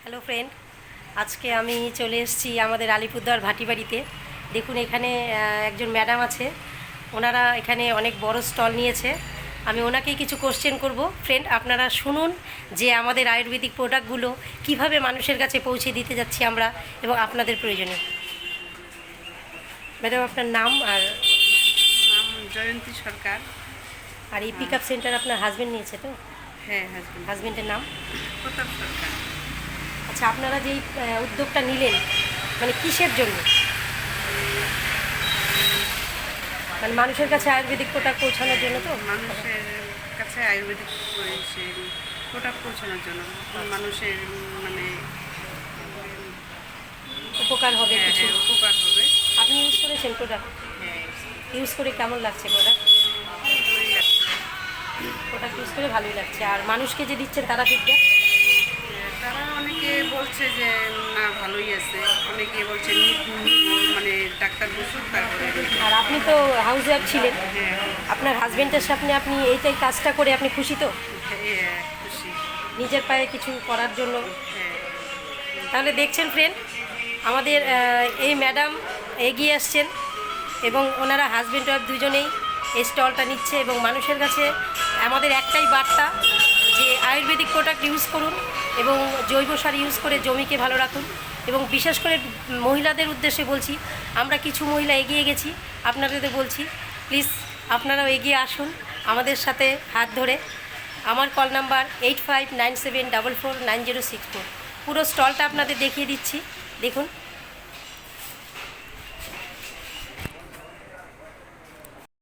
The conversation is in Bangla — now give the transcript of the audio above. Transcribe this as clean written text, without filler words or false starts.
হ্যালো ফ্রেন্ড, আজকে আমি চলে এসেছি আমাদের আলিপুরদুয়ার ভাটিবাড়িতে। দেখুন এখানে একজন ম্যাডাম আছে, ওনারা এখানে অনেক বড় স্টল নিয়েছে। আমি ওনাকেই কিছু কোশ্চেন করব। ফ্রেন্ড, আপনারা শুনুন যে আমাদের আয়ুর্বেদিক প্রোডাক্টগুলো কিভাবে মানুষের কাছে পৌঁছে দিতে যাচ্ছি আমরা এবং আপনাদের প্রয়োজনে। ম্যাডাম, আপনার নাম আর নাম জয়ন্তী সরকার। আর এই পিক আপ সেন্টার আপনার হাজব্যান্ড নিয়েছে তো? হ্যাঁ, হাজবেন্ড হাজব্যান্ডের নাম? প্রতাপ সরকার। আচ্ছা, আপনারা যেই উদ্যোগটা নিলেন মানে কিসের জন্য? মানে মানুষের কাছে আয়ুর্বেদিক প্রোডাক্ট পৌঁছানোর জন্য তো? মানুষের কাছে আয়ুর্বেদিক প্রোডাক্ট পৌঁছানোর জন্য মানুষের মানে উপকার হবে হ্যাঁ কিছু। হ্যাঁ উপকার হবে। আপনি ইউজ করেছেন প্রোডাক্ট? হ্যাঁ, ইউজ করে কেমন লাগছে প্রোডাক্ট? ভালোই লাগছে। প্রোডাক্ট ইউজ করে ভালোই লাগছে। আর মানুষকে যে দিচ্ছেন তারা ফিডব্যাক? তারা অনেকে বলছে যে না ভালোই আছে, অনেকে বলছে মানে ডাক্তার বসুন তারপরে। আর আপনি তো হাউস ওয়াইফ ছিলেন, হ্যাঁ আপনার হাজব্যান্ডের সামনে আপনি এইটাই কাজটা করে আপনি খুশি তো? হ্যাঁ, খুশি। নিজের পায়ে কিছু করার জন্য। হ্যাঁ, তাহলে দেখছেন ফ্রেন্ড, আমাদের এই ম্যাডাম এগিয়ে আসছেন এবং ওনারা হাজব্যান্ড ওয়াইফ দুজনেই এই স্টলটা নিচ্ছে এবং মানুষের কাছে আমাদের একটাই বার্তা যে আয়ুর্বেদিক প্রোডাক্ট ইউজ করুন এবং জৈব সার ইউজ করে জমিকে ভালো রাখুন। এবং বিশেষ করে মহিলাদের উদ্দেশ্যে বলছি, আমরা কিছু মহিলা এগিয়ে গেছি, আপনাদের বলছি প্লিজ আপনারাও এগিয়ে আসুন আমাদের সাথে হাত ধরে। আমার কল নাম্বার 8597449064। পুরো স্টলটা আপনাদের দেখিয়ে দিচ্ছি, দেখুন।